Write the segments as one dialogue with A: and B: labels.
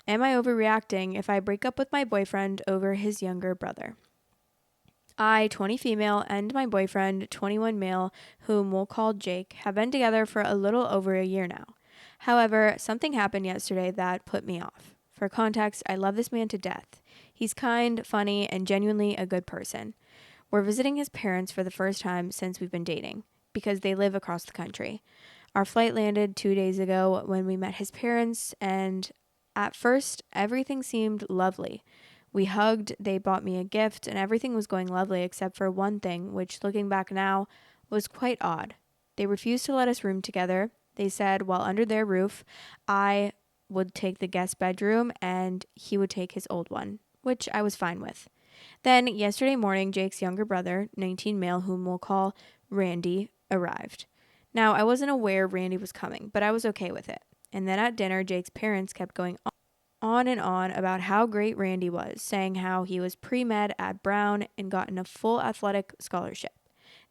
A: Am I overreacting if I break up with my boyfriend over his younger brother? I, 20 female, and my boyfriend, 21 male, whom we'll call Jake, have been together for a little over a year now. However, something happened yesterday that put me off. For context, I love this man to death. He's kind, funny, and genuinely a good person. We're visiting his parents for the first time since we've been dating, because they live across the country. Our flight landed 2 days ago when we met his parents, and at first, everything seemed lovely. We hugged, they bought me a gift, and everything was going lovely except for one thing, which, looking back now, was quite odd. They refused to let us room together. They said, while under their roof, I would take the guest bedroom and he would take his old one, which I was fine with. Then, yesterday morning, Jake's younger brother, 19 male, whom we'll call Randy, arrived. Now, I wasn't aware Randy was coming, but I was okay with it. And then at dinner, Jake's parents kept going on and on about how great Randy was, saying how he was pre-med at Brown and gotten a full athletic scholarship.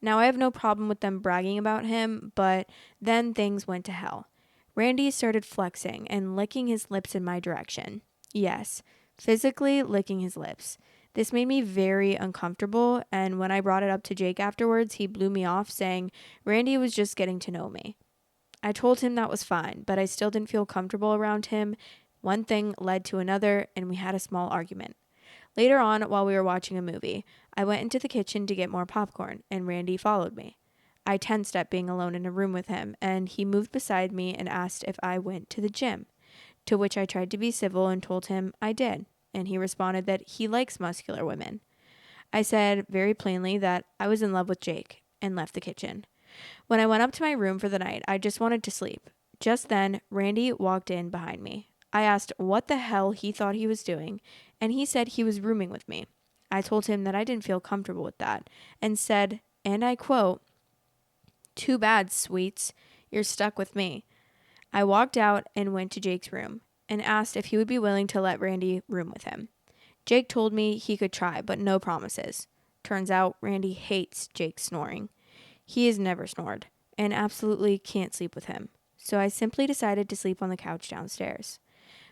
A: Now, I have no problem with them bragging about him, but then things went to hell. Randy started flexing and licking his lips in my direction. Yes, physically licking his lips. This made me very uncomfortable, and when I brought it up to Jake afterwards, he blew me off, saying Randy was just getting to know me. I told him that was fine, but I still didn't feel comfortable around him. One thing led to another, and we had a small argument. Later on, while we were watching a movie, I went into the kitchen to get more popcorn, and Randy followed me. I tensed at being alone in a room with him, and he moved beside me and asked if I went to the gym, to which I tried to be civil and told him I did, and he responded that he likes muscular women. I said very plainly that I was in love with Jake and left the kitchen. When I went up to my room for the night, I just wanted to sleep. Just then, Randy walked in behind me. I asked what the hell he thought he was doing, and he said he was rooming with me. I told him that I didn't feel comfortable with that, and said, and I quote, "Too bad, sweets. You're stuck with me." I walked out and went to Jake's room and asked if he would be willing to let Randy room with him. Jake told me he could try, but no promises. Turns out Randy hates Jake snoring. He has never snored and absolutely can't sleep with him. So I simply decided to sleep on the couch downstairs.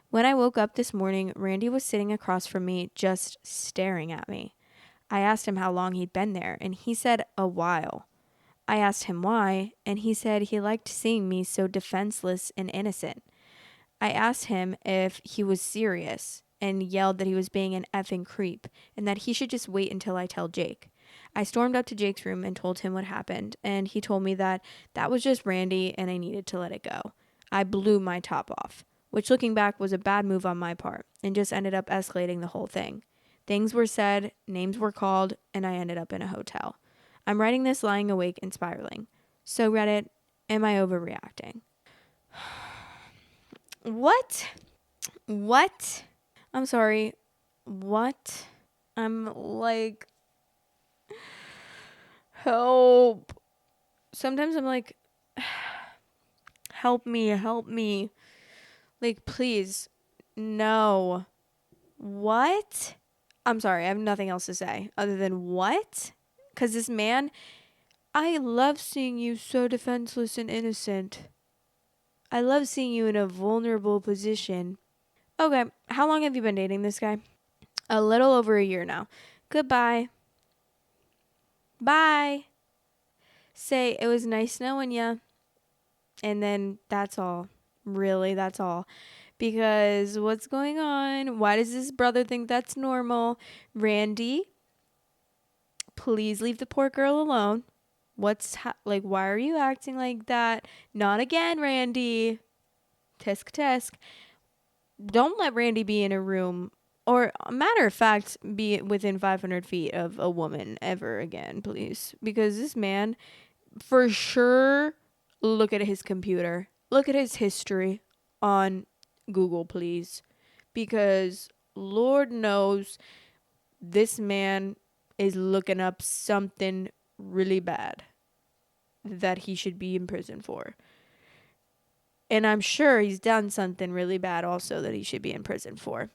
A: When I woke up this morning, Randy was sitting across from me just staring at me. I asked him how long he'd been there, and he said a while. I asked him why, and he said he liked seeing me so defenseless and innocent. I asked him if he was serious and yelled that he was being an effing creep and that he should just wait until I tell Jake. I stormed up to Jake's room and told him what happened, and he told me that that was just Randy and I needed to let it go. I blew my top off, which looking back was a bad move on my part and just ended up escalating the whole thing. Things were said, names were called, and I ended up in a hotel. I'm writing this lying awake and spiraling. So Reddit, am I overreacting? What? What? I'm sorry. What? I'm like, help. Sometimes I'm like, help me, help me. Like, please. No. What? I'm sorry. I have nothing else to say other than what? Because this man, I love seeing you so defenseless and innocent. I love seeing you in a vulnerable position. Okay, how long have you been dating this guy? A little over a year now. Goodbye. Bye. Say, it was nice knowing ya. And then that's all. Really, that's all. Because what's going on? Why does this brother think that's normal? Randy, please leave the poor girl alone. Why are you acting like that? Not again, Randy. Tisk tisk. Don't let Randy be in a room, or a matter of fact, be within 500 feet of a woman ever again, please. Because this man, for sure, look at his computer. Look at his history on Google, please. Because Lord knows this man is looking up something really bad that he should be in prison for. And I'm sure he's done something really bad also that he should be in prison for.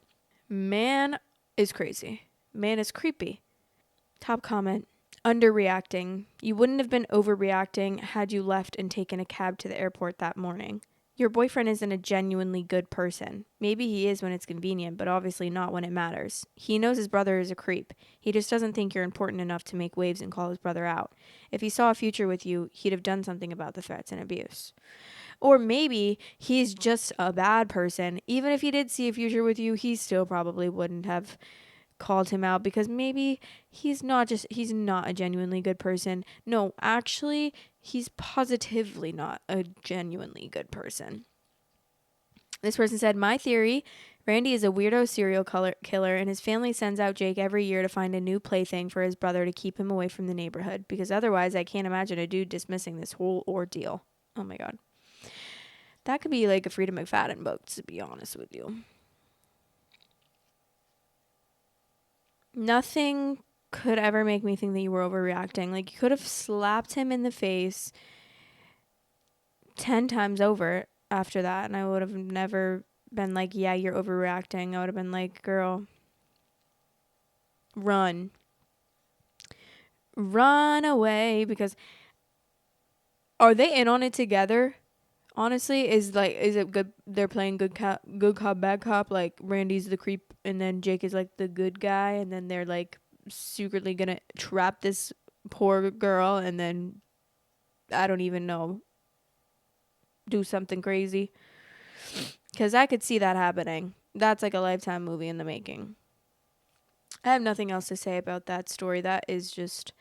A: Man is crazy. Man is creepy. Top comment. Underreacting. You wouldn't have been overreacting had you left and taken a cab to the airport that morning. Your boyfriend isn't a genuinely good person. Maybe he is when it's convenient, but obviously not when it matters. He knows his brother is a creep. He just doesn't think you're important enough to make waves and call his brother out. If he saw a future with you, he'd have done something about the threats and abuse. Or maybe he's just a bad person. Even if he did see a future with you, he still probably wouldn't have called him out because maybe he's not a genuinely good person. No, actually, he's positively not a genuinely good person. This person said, "My theory, Randy is a weirdo serial killer and his family sends out Jake every year to find a new plaything for his brother to keep him away from the neighborhood because otherwise I can't imagine a dude dismissing this whole ordeal." Oh my god. That could be like a Frida McFadden book, to be honest with you. Nothing could ever make me think that you were overreacting. Like, you could have slapped him in the face 10 times over after that, and I would have never been like, yeah, you're overreacting. I would have been like, girl, run. Run away. Because are they in on it together? Honestly, is it good? They're playing good cop, bad cop. Like, Randy's the creep, and then Jake is like the good guy, and then they're like secretly gonna trap this poor girl, and then I don't even know, do something crazy. Because I could see that happening. That's like a Lifetime movie in the making. I have nothing else to say about that story. That is just,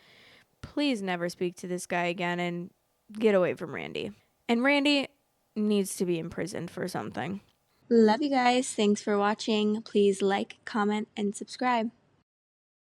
A: please never speak to this guy again and get away from Randy. And Randy needs to be imprisoned for something. Love you guys. Thanks for watching. Please like, comment, and subscribe.